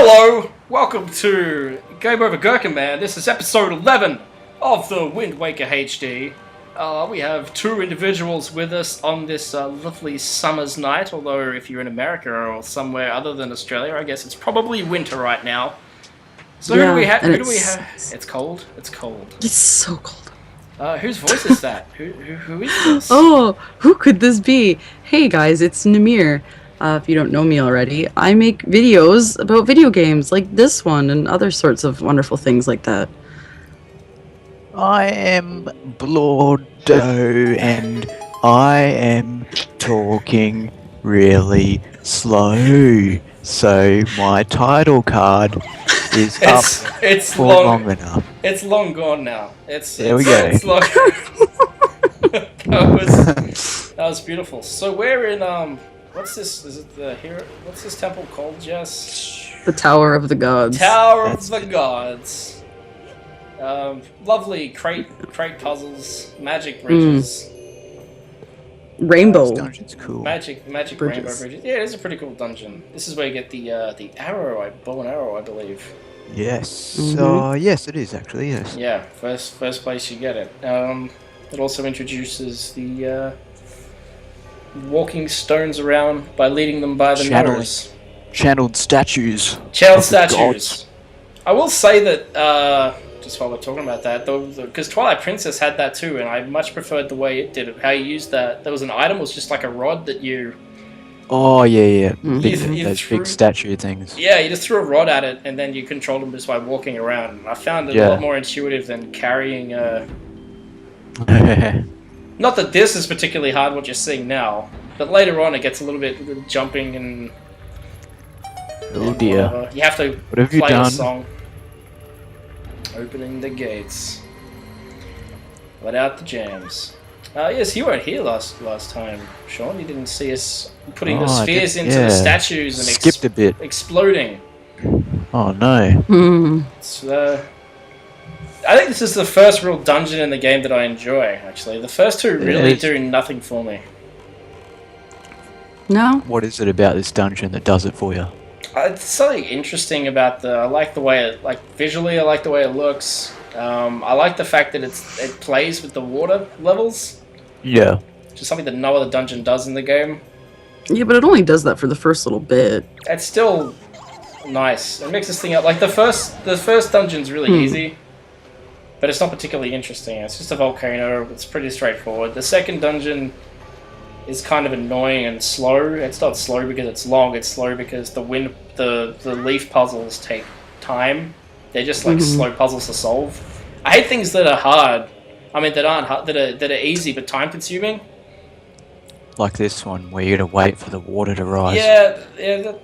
Hello, welcome to Game Over Gerkinman. This is episode 11 of the Wind Waker HD. We have two individuals with us on this lovely summer's night, although if you're in America or somewhere other than Australia, I guess it's probably winter right now. So who do we have? It's cold. It's cold. It's so cold. Whose voice is that? Who is this? Oh, who could this be? Hey guys, it's Namir. If you don't know me already, I make videos about video games like this one and other sorts of wonderful things like that. I am Blordo and I am talking really slow. So my title card is up it's for long enough. It's long gone now. There we go. It's long. that was beautiful. So we're in what's this? Is it the here? What's this temple called, Jess? The Tower of the Gods. Tower of the Gods. Lovely crate puzzles, magic bridges. Rainbow. This dungeon's cool. Magic Bridges. rainbow bridges. Yeah, it is a pretty cool dungeon. This is where you get the arrow, bow and arrow, I believe. Yes. Mhm. Yes, it is actually. Yes. Yeah, first place you get it. It also introduces the walking stones around by leading them by the nose. Channeled statues. Channeled of the statues. gods. I will say that, just while we're talking about that, because Twilight Princess had that too, and I much preferred the way it did it. How you used that. There was an item, was just like a rod that you... Oh yeah. Mhm. Those big statue things. Yeah, you just threw a rod at it, and then you controlled them just by walking around. I found it a lot more intuitive than carrying Not that this is particularly hard, what you're seeing now, but later on it gets a little bit jumping and... Oh dear. You have to What have you play a done? song. Opening the gates. Let out the jams. Yes, you weren't here last time, Sean. You didn't see us putting the spheres into the statues and skipped a bit. exploding. Oh no. Hmm. It's, I think this is the first real dungeon in the game that I enjoy, actually. The first two really do nothing for me. No? What is it about this dungeon that does it for you? It's something interesting about I like the way it, visually, I like the way it looks. I like the fact that it plays with the water levels. Yeah. Which is something that no other dungeon does in the game. Yeah, but it only does that for the first little bit. It's still nice. It mixes things up. Like the first dungeon's really easy, but it's not particularly interesting. It's just a volcano. It's pretty straightforward. The second dungeon is kind of annoying and slow. It's not slow because it's long. It's slow because the leaf puzzles take time. They're just like slow puzzles to solve. I hate things that are hard. I mean, that aren't hard, that are easy but time consuming. Like this one, where you gotta wait for the water to rise. Yeah.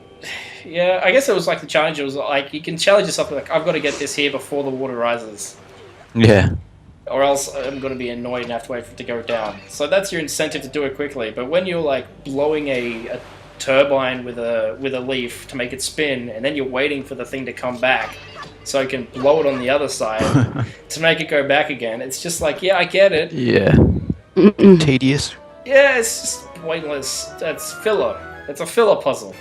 I guess it was like the challenge. It was like you can challenge yourself like, I've got to get this here before the water rises, Yeah. or else I'm going to be annoyed and have to wait for it to go down. So that's your incentive to do it quickly. But when you're like blowing a turbine with a leaf to make it spin, and then you're waiting for the thing to come back so you can blow it on the other side to make it go back again, it's just like, yeah, I get it. Yeah. Tedious. Yeah, it's just pointless. That's filler. It's a filler puzzle.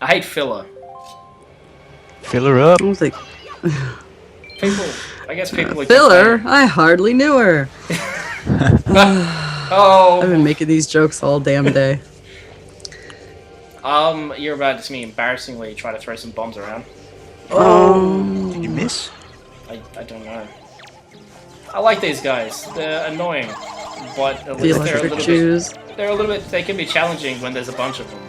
I hate filler. Fill her up. I was like, I guess people would filler? I hardly knew her. Oh. I've been making these jokes all damn day. You're about to see me embarrassingly try to throw some bombs around. Did you miss? I don't know. I like these guys. They're annoying, but at The least they're a electric little shoes. bit. They're a little bit. They can be challenging when there's a bunch of them.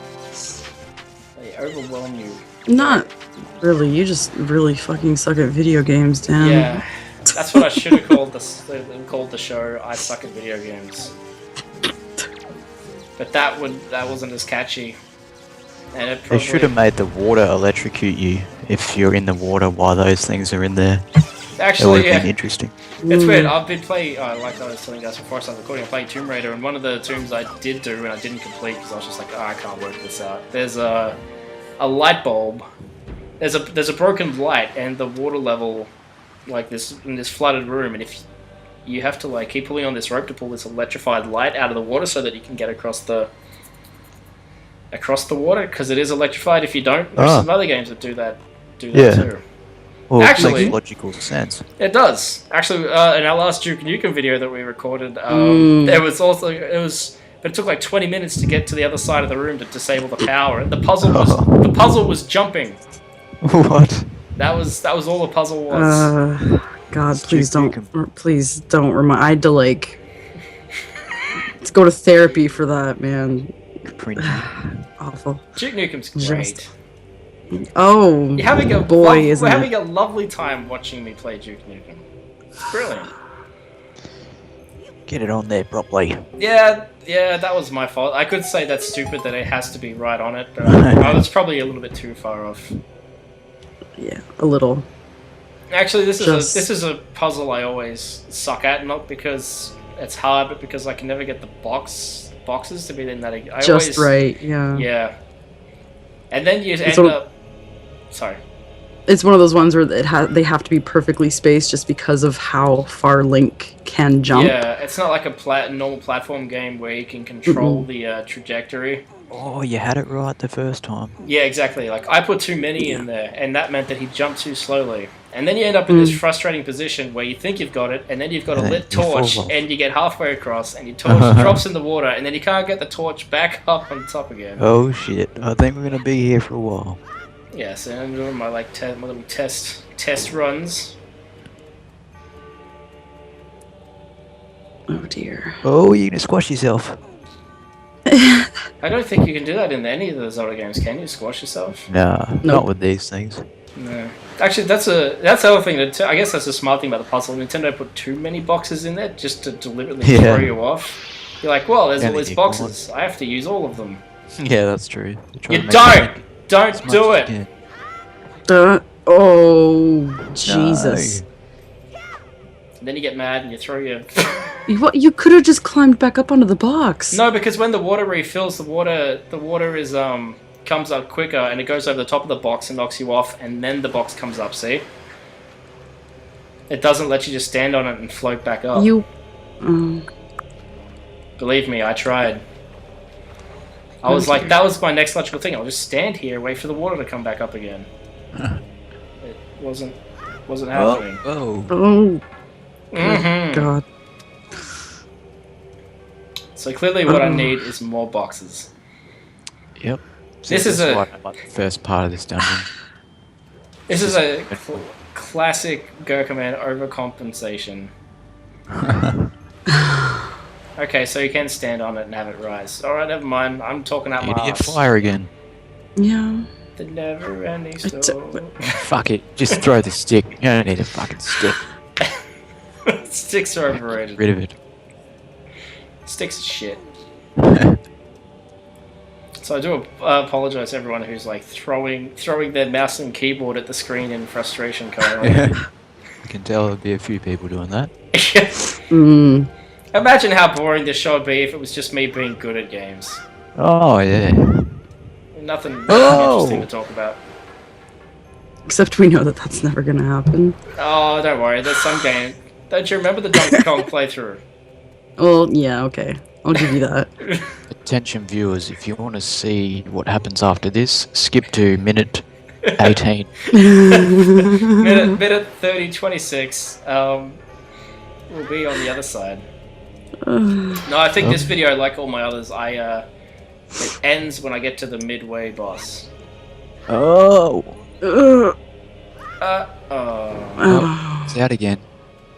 They overwhelm you. Not really. You just really fucking suck at video games, Dan. Yeah, that's what I should have called the show. I suck at video games. But that wasn't as catchy. And it probably... They should have made the water electrocute you if you're in the water while those things are in there. Actually, it would have been interesting. It's weird. I've been playing, like I was telling you guys before I started recording, I played Tomb Raider, and one of the tombs I did do and I didn't complete because I was just like, I can't work this out. There's a light bulb. There's a broken light, and the water level, like in this flooded room, and if you have to like keep pulling on this rope to pull this electrified light out of the water so that you can get across the across the water because it is electrified. If you don't, there's some other games that do that too. Well, Actually, it makes logical sense. It does. Actually, in our last Duke Nukem video that we recorded, but it took like 20 minutes to get to the other side of the room to disable the power, and the puzzle was jumping. What? That was all the puzzle was. God, please don't remind. I had to like let's go to therapy for that, man. Awful. Duke Nukem's great. Oh, You're having we're having a lovely time watching me play Duke Nukem. It's brilliant. Get it on there properly. Yeah, that was my fault. I could say that's stupid that it has to be right on it, but I was probably a little bit too far off. Yeah, a little. Actually, this is a puzzle I always suck at, not because it's hard, but because I can never get the boxes to be in that. Right, yeah. Yeah. And then you end up. Sorry. It's one of those ones where they have to be perfectly spaced just because of how far Link can jump. Yeah, it's not like a normal platform game where you can control the trajectory. Oh, you had it right the first time. Yeah, exactly. Like, I put too many in there, and that meant that he jumped too slowly. And then you end up in this frustrating position where you think you've got it, and then you've got a lit torch, and you get halfway across, and your torch drops in the water, and then you can't get the torch back up on top again. Oh shit, I think we're gonna be here for a while. Yeah, so I'm doing my, like, my little test runs. Oh dear. Oh, you're gonna squash yourself. I don't think you can do that in any of the Zelda games, can you? Squash yourself? Nah, not with these things. No. Actually, that's the other thing. I guess that's the smart thing about the puzzle. Nintendo put too many boxes in there just to deliberately throw you off. You're like, well, there's all these boxes. I have to use all of them. Yeah, that's true. You don't do it! Oh, Jesus. No. And then you get mad and you throw your... You could have just climbed back up onto the box. No, because when the water refills, the water is comes up quicker and it goes over the top of the box and knocks you off, and then the box comes up, see? It doesn't let you just stand on it and float back up. Believe me, I tried. I was like, that was my next logical thing. I'll just stand here, wait for the water to come back up again. It wasn't happening. Oh. God. So clearly what I need is more boxes. Yep. This is the first part of this dungeon. This is a classic Gerkinman overcompensation. Okay, so you can stand on it and have it rise. Alright, never mind. I'm talking out my ass. Fire again. Yeah. The never-ending story. Fuck it. Just throw the stick. You don't need a fucking stick. Sticks are overrated. Get rid of it. Sticks are shit. So I do apologize to everyone who's like throwing their mouse and keyboard at the screen in frustration currently. I can tell there'll be a few people doing that. Imagine how boring this show would be if it was just me being good at games. Oh yeah. Nothing interesting to talk about. Except we know that that's never gonna happen. Oh, don't worry. There's some game. Don't you remember the Donkey Kong playthrough? Well, yeah, okay. I'll give you that. Attention viewers, if you want to see what happens after this, skip to minute 18. minute 30:26. We'll be on the other side. No, I think this video, like all my others, it ends when I get to the midway boss. Oh. Oh. It's out again.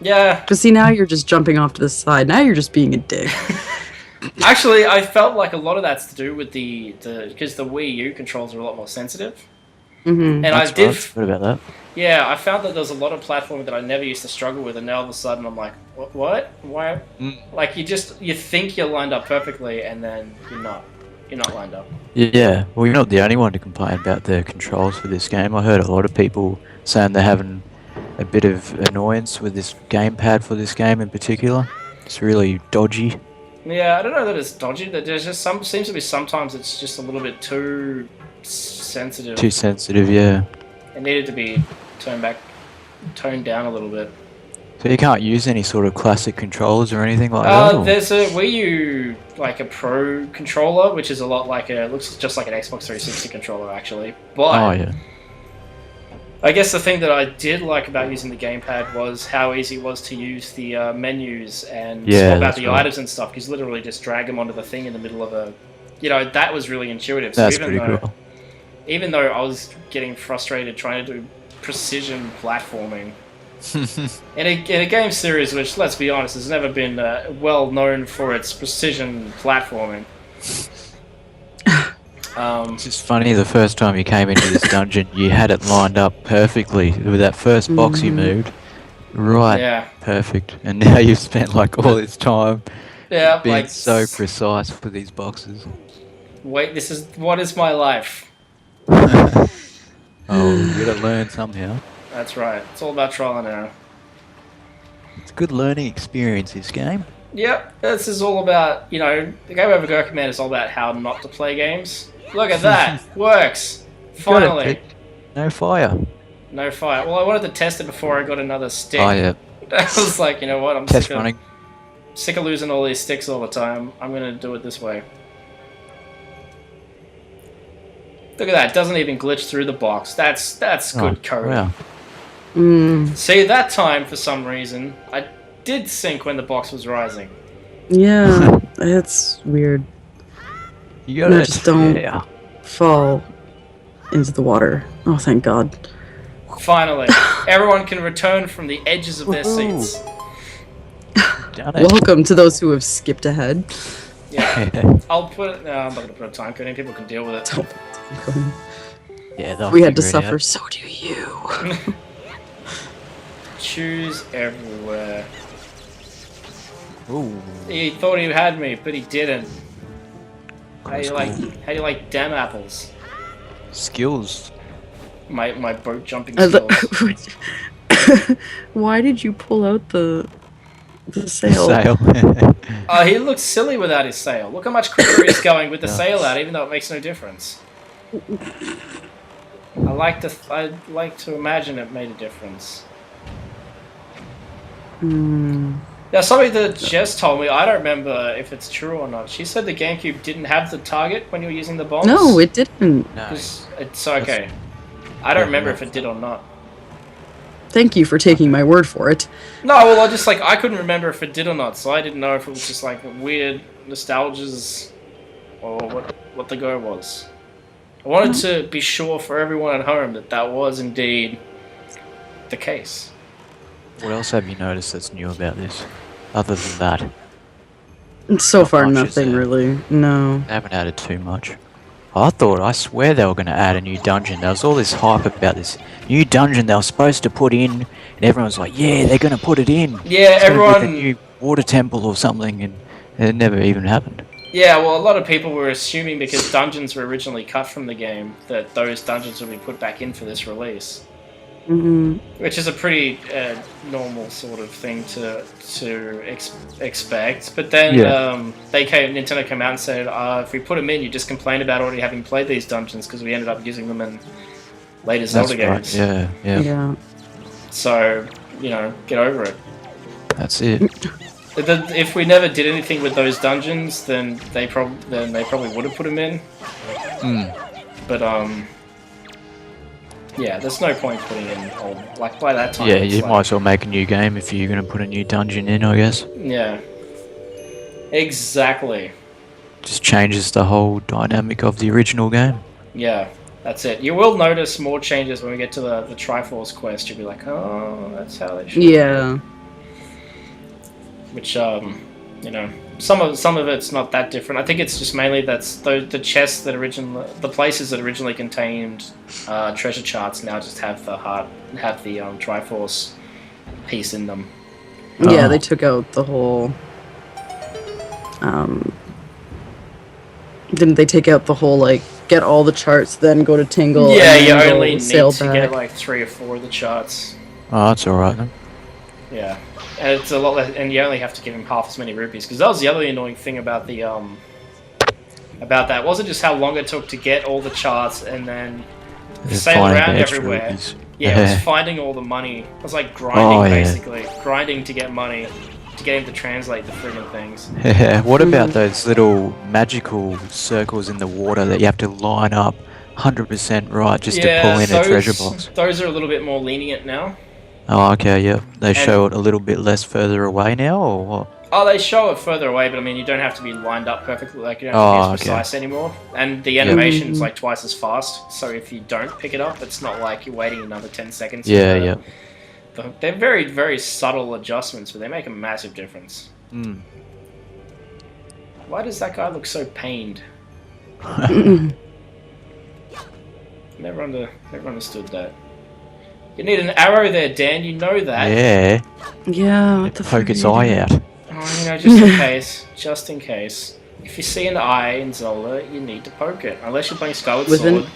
Yeah. But see, now you're just jumping off to the side. Now you're just being a dick. Actually, I felt like a lot of that's to do with because the Wii U controls are a lot more sensitive. And That's right. What about that? Yeah, I found that there's a lot of platforming that I never used to struggle with, and now all of a sudden I'm like, what? Why? Like you think you're lined up perfectly, and then you're not. You're not lined up. Yeah, well, you're not the only one to complain about the controls for this game. I heard a lot of people saying they're having a bit of annoyance with this gamepad for this game in particular. It's really dodgy. Yeah, I don't know that it's dodgy. That there's just seems to be sometimes it's just a little bit too sensitive. Too sensitive, yeah. It needed to be toned down a little bit. So you can't use any sort of classic controllers or anything like that? Or? There's a Wii U, like a Pro controller, which is a lot like looks just like an Xbox 360 controller actually. But Oh yeah. I guess the thing that I did like about using the gamepad was how easy it was to use the menus and swap out the items and stuff. Because literally just drag them onto the thing in the middle of a, that was really intuitive. So That's pretty cool. Even though I was getting frustrated trying to do precision platforming. in a game series which, let's be honest, has never been well known for its precision platforming. It's just funny, the first time you came into this dungeon, you had it lined up perfectly with that first box you moved. Right, yeah. Perfect. And now you've spent like all this time being like so precise for these boxes. Wait, what is my life? Oh, you gotta learn somehow. That's right. It's all about trial and error. It's a good learning experience, this game. Yep, this is all about, the game over Gerkinman is all about how not to play games. Look at that! Works! Finally! No fire. No fire. Well, I wanted to test it before I got another stick. Oh, yeah. I was like, you know what, I'm Test running. sick of losing all these sticks all the time. I'm gonna do it this way. Look at that, it doesn't even glitch through the box. That's good code. Wow. See, that time, for some reason, I did sync when the box was rising. Yeah, it's weird. You gotta just don't fall into the water. Oh, thank God. Finally, everyone can return from the edges of their seats. Welcome to those who have skipped ahead. Yeah, I'll put it. No, I'm not gonna put a time code in. People can deal with it. Yeah, we had to suffer, so do you. Choose everywhere. Ooh. He thought he had me, but he didn't. How do you like damn apples? Skills. My boat jumping skills. Why did you pull out the sail? Oh, he looks silly without his sail. Look how much quicker he's going with the sail out, even though it makes no difference. I'd like to imagine it made a difference. Now, something that Jess told me, I don't remember if it's true or not. She said the GameCube didn't have the target when you were using the bombs. No, it didn't. No. It's okay. I don't remember if it did or not. Thank you for taking my word for it. No, well, I couldn't remember if it did or not, so I didn't know if it was just like weird nostalgias or what the go was. I wanted to be sure for everyone at home that was indeed the case. What else have you noticed that's new about this, other than that? So Not far, much, nothing is there? really. No. They haven't added too much. I swear they were going to add a new dungeon. There was all this hype about this new dungeon they were supposed to put in, and everyone was like, yeah, they're going to put it in. Yeah, it's everyone... gonna be the new water temple or something, and it never even happened. Yeah, well, a lot of people were assuming because dungeons were originally cut from the game that those dungeons would be put back in for this release. Which is a pretty normal sort of thing to expect. But then Nintendo came out and said, if we put them in, you just complain about already having played these dungeons because we ended up using them in later Zelda games. Yeah. So, get over it. That's it. If we never did anything with those dungeons, then they probably would have put them in. But yeah, there's no point putting in old, like by that time. Yeah, you might as well make a new game if you're going to put a new dungeon in, I guess. Yeah. Exactly. Just changes the whole dynamic of the original game. Yeah, that's it. You will notice more changes when we get to the Triforce quest. You'll be like, oh, that's how they should. Yeah. Which, some of it's not that different. I think it's just mainly the chests that the places that originally contained treasure charts now just have the Triforce piece in them. Yeah, they took out the whole. Didn't they take out the whole get all the charts, then go to Tingle? Yeah, and you then only need sail to back. get 3 or 4 of the charts. Oh, that's alright then. Yeah. And it's a lot less, and you only have to give him half as many rupees, because that was the other annoying thing about the about that. It wasn't just how long it took to get all the charts and then sail finding around extra everywhere. rupees. Yeah, it was finding all the money. It was like grinding, Oh, yeah. basically. Grinding to get money, to get him to translate the friggin' things. Yeah, what about those little magical circles in the water that you have to line up 100% right just to pull in a treasure box? Those are a little bit more lenient now. Oh, okay, yeah. They And- show it a little bit less further away now, or what? Oh, they show it further away, but I mean, you don't have to be lined up perfectly, like, you don't have to be as precise anymore. And the animation's like twice as fast, so if you don't pick it up, it's not like you're waiting another 10 seconds. Yeah. They're very, very subtle adjustments, but they make a massive difference. Mm. Why does that guy look so pained? Never understood that. You need an arrow there, Dan, you know that. Yeah. Yeah, what the fuck? Poke its eye out. Oh, you know, just in case. Just in case. If you see an eye in Zelda, you need to poke it. Unless you're playing Skyward With Sword. an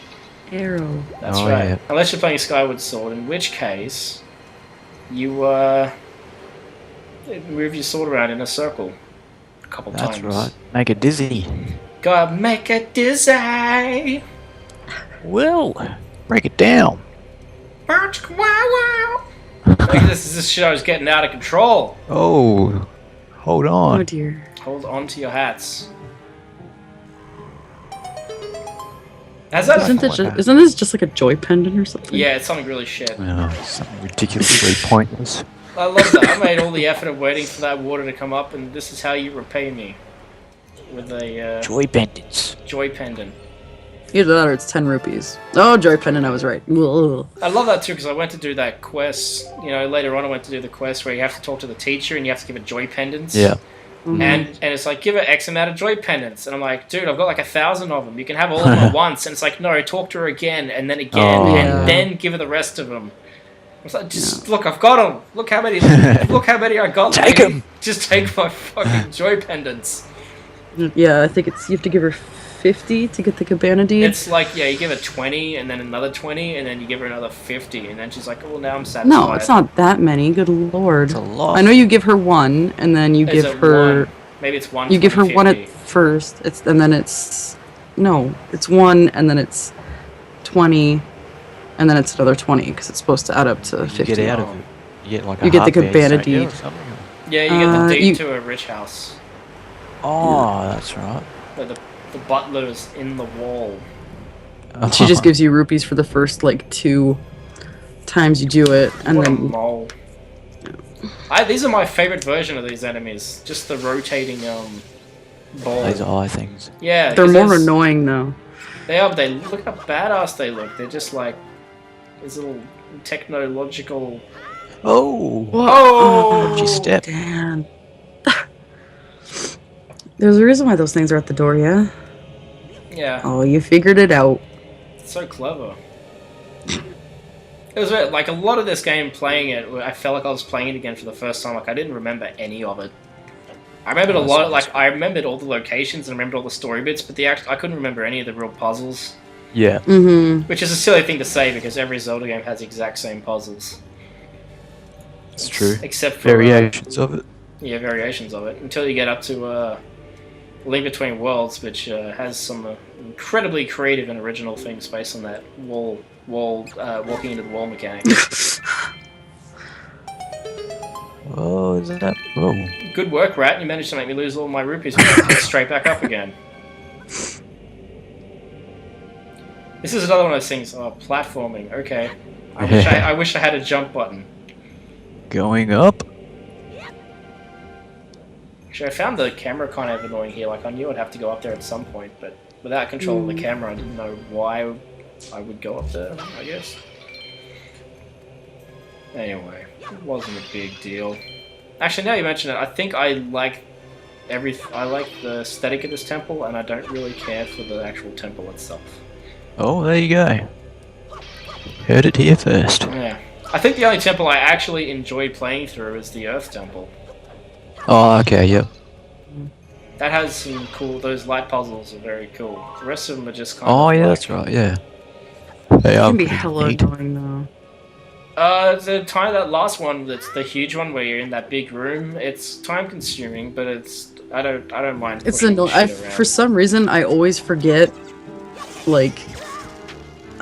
arrow. That's Oh, right. yeah. Unless you're playing Skyward Sword, in which case, you, move your sword around in a circle. A couple That's times. right. Make it dizzy. Gotta make it dizzy! Well, break it down. Wow! Look at this show's getting out of control. Oh, hold Oh on. dear. Hold on to your hats. Has that? Isn't this just like a joy pendant or something? Yeah, it's something really shit. Oh, something ridiculously pointless. I love that. I made all the effort of waiting for that water to come up, and this is how you repay me. With a Joy pendants. joy pendant. Either that or it's 10 rupees. Oh, joy pendant, I was right. Ugh. I love that too, because I went to do that quest. You know, later on I went to do the quest where you have to talk to the teacher and you have to give it joy pendants. Yeah. And it's like, give her X amount of joy pendants. And I'm like, dude, I've got like 1,000 of them. You can have all of them at once. And it's like, no, talk to her again, and then again, Oh. Yeah. and then give her the rest of them. I was like, just look, I've got them. Look how many I got. Take lady. 'em. Just take my fucking joy pendants. Yeah, I think you have to give her 50 to get the cabana deed. It's like, yeah, you give her 20, and then another 20, and then you give her another 50, and then she's like, oh, now I'm satisfied. No, it's not that many. Good lord. It's a lot. I know you give her one, and then you Is give it her. one? Maybe it's one. You give her 20, one at 50. first. And then it's it's one, and then it's 20, and then it's another 20 because it's supposed to add up to 50. You get out of it. You get like a You get the heartbeat, cabana don't you, or deed. something? Yeah, you get the deed you- to a rich house. Oh, that's right. Where the butler's in the wall. She just gives you rupees for the first like 2 times you do it, and What a then mole. These are my favorite version of these enemies. Just the rotating ball. Those eye things. Yeah, they're 'cause more there's- annoying though. They are. They look how badass they look. They're just like these little technological. Oh! Oh! Dodgy step. Dan. There's a reason why those things are at the door, yeah? Yeah, Oh, you figured it out. it's so clever. It was weird, like a lot of this game. Playing it, I felt like I was playing it again for the first time. Like I didn't remember any of it. I remembered a lot. Like I remembered all the locations and remembered all the story bits, but I couldn't remember any of the real puzzles. Yeah. Mm-hmm. Which is a silly thing to say because every Zelda game has the exact same puzzles. It's true. Except for Variations of it. yeah, variations of it until you get up to Link Between Worlds, which has some incredibly creative and original things based on that walking into the wall mechanic. Oh, is that? Oh. Good work, Rat. You managed to make me lose all my rupees and pick straight back up again. This is another one of those things. Oh, platforming. Okay. I wish I had a jump button. Going up. Actually, I found the camera kind of annoying here. Like, I knew I'd have to go up there at some point, but without control of the camera, I didn't know why I would go up there, I guess. Anyway, it wasn't a big deal. Actually, now you mention it, I think I like the aesthetic of this temple, and I don't really care for the actual temple itself. Oh, there you go. Heard it here first. Yeah. I think the only temple I actually enjoyed playing through is the Earth Temple. Oh, okay, yep. That has some cool, those light puzzles are very cool. The rest of them are just kind of Oh, yeah, like, that's right, yeah. They It are can be pretty hella neat. annoying though. the time that last one, that's the huge one where you're in that big room. It's time consuming, but I don't mind. It's pushing annoying. shit around. For some reason, I always forget, like,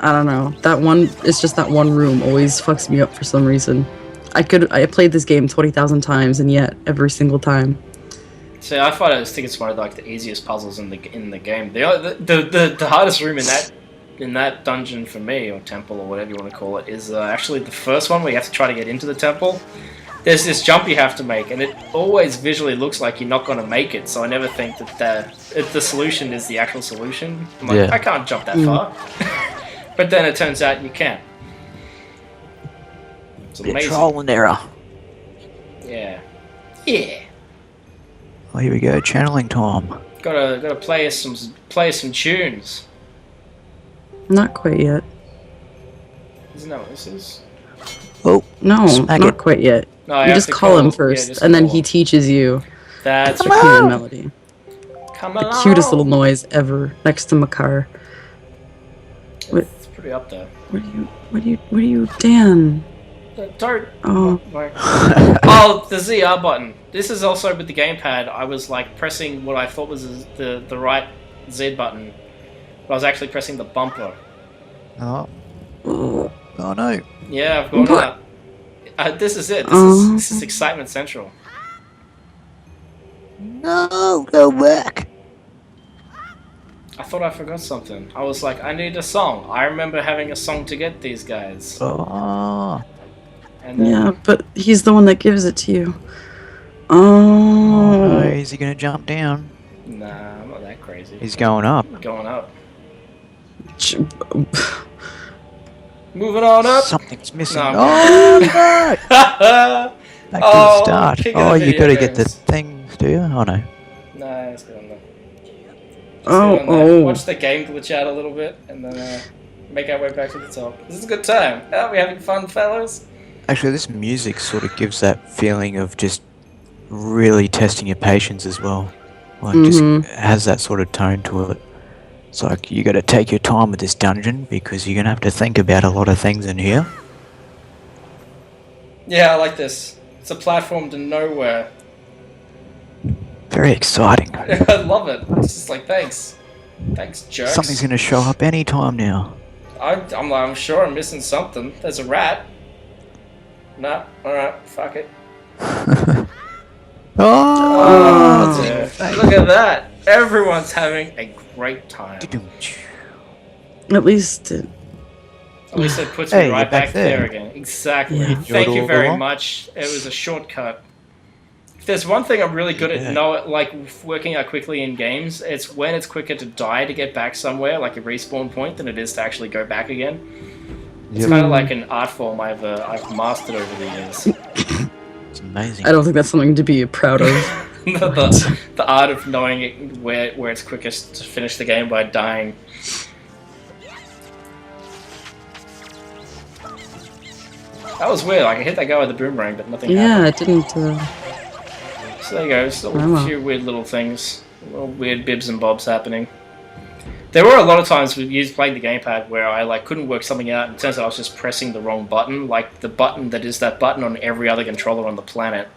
I don't know. That one, it's just that one room always fucks me up for some reason. I played this game 20,000 times, and yet every single time. See, I think it's one of like the easiest puzzles in the game. The hardest room in that dungeon for me, or temple, or whatever you want to call it, is actually the first one where you have to try to get into the temple. There's this jump you have to make, and it always visually looks like you're not going to make it. So I never think that the solution is the actual solution. I'm like, I can't jump that far, but then it turns out you can. It's amazing. Trial and error. Yeah. Yeah. Oh, here we go. Channeling time. Gotta play us some tunes. Not quite yet. Isn't that what this is? Oh, no, smack not it. quite yet. No, you just call him first, and then he teaches you That's the tune and melody. Come The along. cutest little noise ever, next to Makar. It's pretty up there. What are you, Dan? Don't. Oh. Oh, the ZR button. This is also with the gamepad. I was like pressing what I thought was the right Z button, but I was actually pressing the bumper. Oh. Oh no. Yeah, I've gone out. This is it. This is Excitement Central. No, go back. I thought I forgot something. I was like, I need a song. I remember having a song to get these guys. Oh. And then, Yeah, but he's the one that gives it to you. Oh no, is he gonna jump down? Nah, I'm not that crazy. He's going up. Going up. Moving on up. Something's missing. No. Oh no! Back to the start. king of Oh, the you video gotta get the games. things, do you? Oh no. Nah, it's good on there. Oh. Watch the game glitch out a little bit, and then make our way back to the top. This is a good time. Are we having fun, fellas? Actually, this music sort of gives that feeling of just really testing your patience as well. Like, just has that sort of tone to it. It's like, you gotta take your time with this dungeon, because you're gonna have to think about a lot of things in here. Yeah, I like this. It's a platform to nowhere. Very exciting. I love it. It's just like, thanks. Thanks, jerks. Something's gonna show up any time now. I'm sure I'm missing something. There's a rat. Nah, alright, fuck it. Oh, dear. Look at that. Everyone's having a great time. At least At least it puts me Hey, right you're back back there there. again. Exactly. Yeah. Thank you You're very all- much. It was a shortcut. If there's one thing I'm really good at, like working out quickly in games, it's when it's quicker to die to get back somewhere, like a respawn point, than it is to actually go back again. It's kind of like an art form I've mastered over the years. It's amazing. I don't think that's something to be proud of. the art of knowing where it's quickest to finish the game by dying. That was weird. Like, I hit that guy with the boomerang, but nothing Yeah, happened. it didn't. So there you go. Still a few weird little things, little weird bibs and bobs happening. There were a lot of times we used playing the gamepad where I like couldn't work something out, and it turns out I was just pressing the wrong button. Like the button that is that button on every other controller on the planet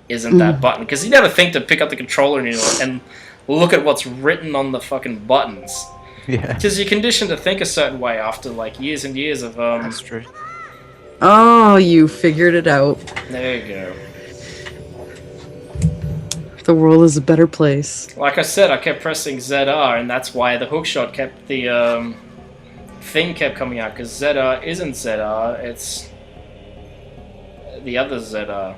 isn't that button, because you never think to pick up the controller and look at what's written on the fucking buttons. Yeah. Because you're conditioned to think a certain way after like years and years of That's true. Oh, you figured it out. There you go. The world is a better place. Like I said, I kept pressing ZR, and that's why the hookshot kept the thing kept coming out, because ZR isn't ZR, it's the other ZR.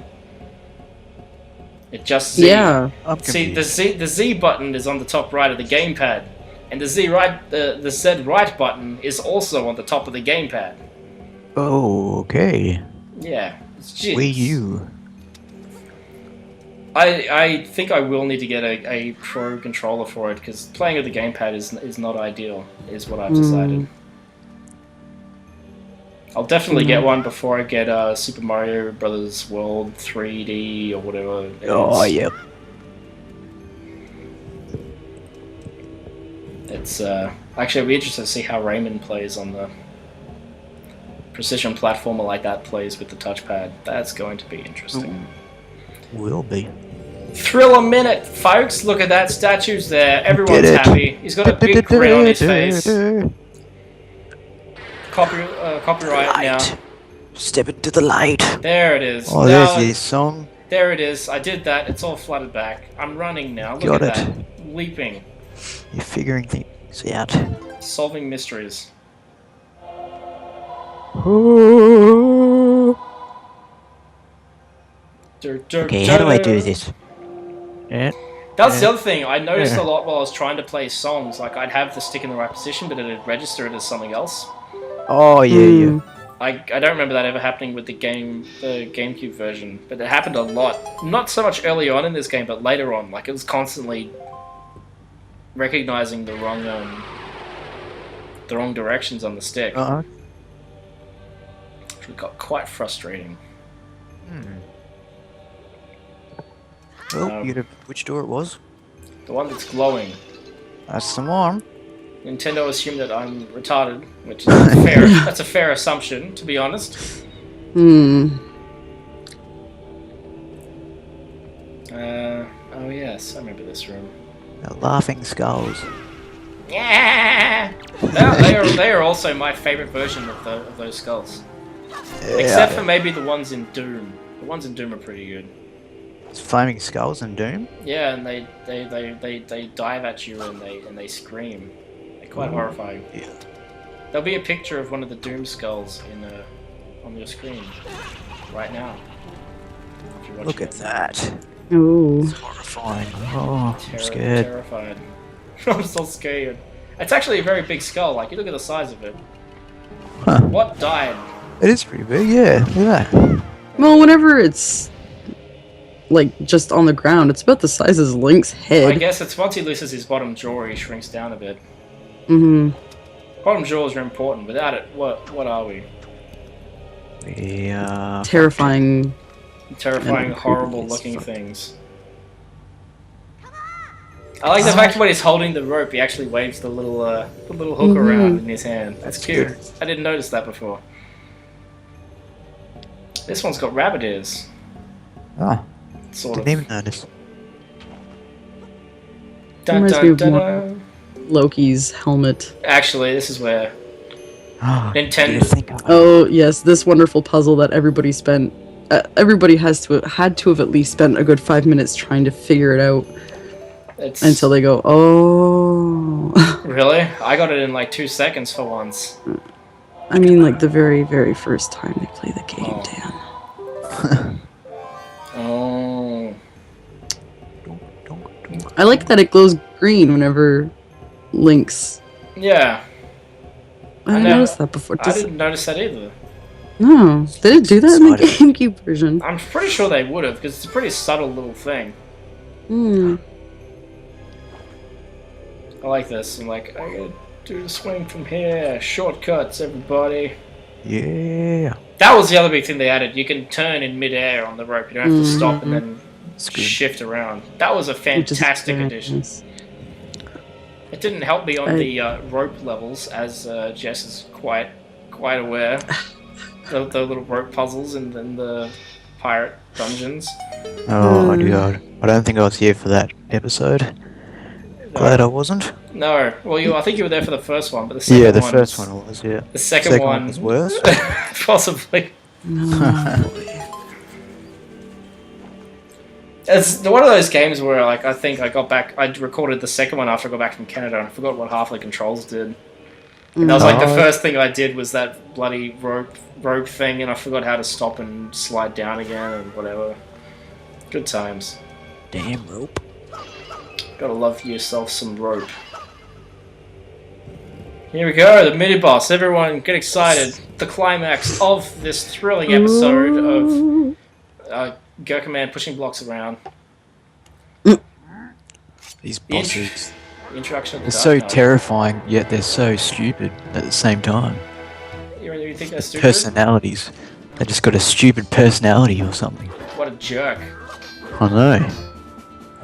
It just Z. Yeah. I'm See, confused. the Z button is on the top right of the gamepad, and the Z right button is also on the top of the gamepad. Oh, okay. Yeah, it's genius. Wii U. I think I will need to get a pro controller for it, because playing with the gamepad is not ideal, is what I've decided. I'll definitely get one before I get Super Mario Brothers World 3D or whatever it is. Oh, yep. It's actually I'd be interested to see how Rayman plays on the precision platformer like that plays with the touchpad. That's going to be interesting. Will be. Thrill a minute, folks! Look at that, statue's there. Everyone's Get it. happy. He's got a big grin on his face. copyright now. Step into the light. There it is. Oh, Now, there's your song. there it is. I did that. It's all flooded back. I'm running now. Look Got at it. that. Leaping. You're figuring things out. Solving mysteries. Okay, how do I do this? Yeah. That's the other thing. I noticed a lot while I was trying to play songs. Like, I'd have the stick in the right position, but it'd register it as something else. Oh, yeah. I don't remember that ever happening with the GameCube version, but it happened a lot. Not so much early on in this game, but later on. Like, it was constantly recognizing the wrong directions on the stick. Which got quite frustrating. Well, you know which door it was? The one that's glowing. That's the one. Nintendo assumed that I'm retarded, which is fair. That's a fair assumption, to be honest. Oh yes, I remember this room. The laughing skulls. Yeah. They are also my favorite version of those skulls. Except for maybe the ones in Doom. The ones in Doom are pretty good. It's flaming skulls in Doom. Yeah, and they dive at you and they scream. They're quite horrifying. Yeah. There'll be a picture of one of the Doom skulls on your screen right now. If you're Look at that. Ooh. It's horrifying. Oh, I'm scared. Terrified. I'm so scared. It's actually a very big skull. Like, you look at the size of it. Huh. What died? It is pretty big, yeah. Look at that. Well, whenever it's like just on the ground, it's about the size of Link's head. I guess it's once he loses his bottom jaw, he shrinks down a bit. Bottom jaws are important. Without it, what are we? Yeah. Terrifying, horrible-looking things. I like the fact when he's holding the rope, he actually waves the little hook around in his hand. That's cute. Good. I didn't notice that before. This one's got rabbit ears. Oh, Sort didn't of. even notice. Dun, Reminds me dun, of dun, more- dun. Loki's helmet. Actually, this is where Oh, Nintendo- you think of Oh yes, this wonderful puzzle that everybody spent. Everybody had to have at least spent a good 5 minutes trying to figure it out it's until they go, oh. really. I got it in like 2 seconds for once. I mean, like the very, very first time they play the game, Oh. Dan. Oh. I like that it glows green whenever Link's. Yeah. I didn't never- notice that before. I didn't notice that either. No, they did do that in the Exciting. GameCube version. I'm pretty sure they would have, because it's a pretty subtle little thing. I like this. I'm like, I gotta do the swing from here. Shortcuts, everybody. Yeah. That was the other big thing they added. You can turn in midair on the rope. You don't have to stop and then It's good. shift around. That was a Which is fantastic very addition. nice. It didn't help me on the rope levels, as Jess is quite aware. the little rope puzzles and then the pirate dungeons. Oh my god. I don't think I was here for that episode. Glad I wasn't. No, well, I think you were there for the first one, but the second Yeah, the one first was- one was, yeah. The second one was worse. possibly. No. It's one of those games where, like, I think I recorded the second one after I got back from Canada, and I forgot what half the controls did. And that was like the first thing I did was that bloody rope thing, and I forgot how to stop and slide down again and whatever. Good times. Damn rope. Gotta love yourself some rope. Here we go, the mini boss. Everyone, get excited! The climax of this thrilling episode of Gerkinman pushing blocks around. These bosses. The introduction of They're the so Dark Knight. terrifying, yet they're so stupid at the same time. You think they're stupid? Personalities. They just got a stupid personality or something. What a jerk. I know.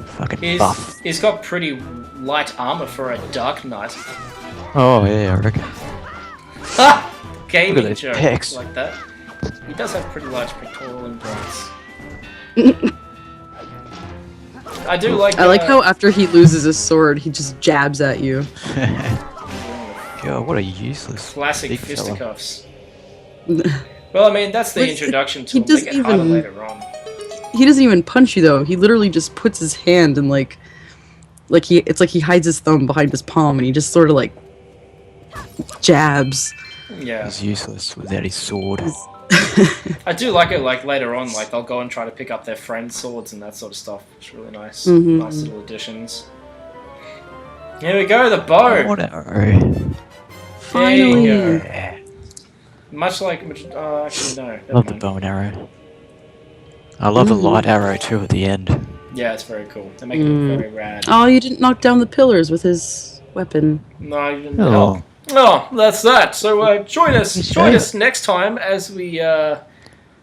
Fucking buff. He's got pretty light armor for a Dark Knight. Oh yeah, I reckon. Ha! Gaming Look at those joke pecs. like that. He does have pretty large pectoral implants. I do like. I like how after he loses his sword, he just jabs at you. God, what a useless Classic big fella. fisticuffs. Well, I mean, that's the But introduction to he them. They doesn't get harder even- later on. He doesn't even punch you though. He literally just puts his hand and it's like he hides his thumb behind his palm and he just sort of like jabs. Yeah. He's useless without his sword. I do like it, like, later on, like, they'll go and try to pick up their friends' swords and that sort of stuff. It's really nice. Mhm. Nice little additions. Here we go, the bow! What arrow? Finally. There you go. Yeah. Much like, actually, no. Never Love the mind. bow and arrow. I love the light arrow too at the end. Yeah, it's very cool. They make it look very rad. Oh, you didn't knock down the pillars with his weapon. No, you didn't Oh. help. Oh, that's that. So join us Okay. next time as we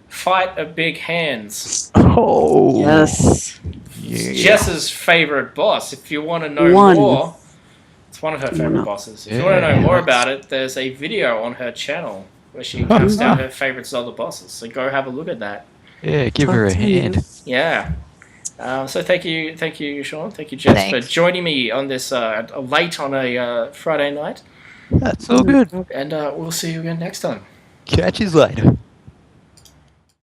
fight a big hands. Oh. Yes. Yeah. Jess's favorite boss. If you want to know One. more, it's one of her favorite No. bosses. If you want to know Yeah. more about it, there's a video on her channel where she counts down her favorite Zelda bosses. So go have a look at that. Yeah, give her a Talk to you. hand. Yeah. So thank you, Sean. Thank you, Jess, Thanks. for joining me on this late on a Friday night. That's all good. And we'll see you again next time. Catch you later.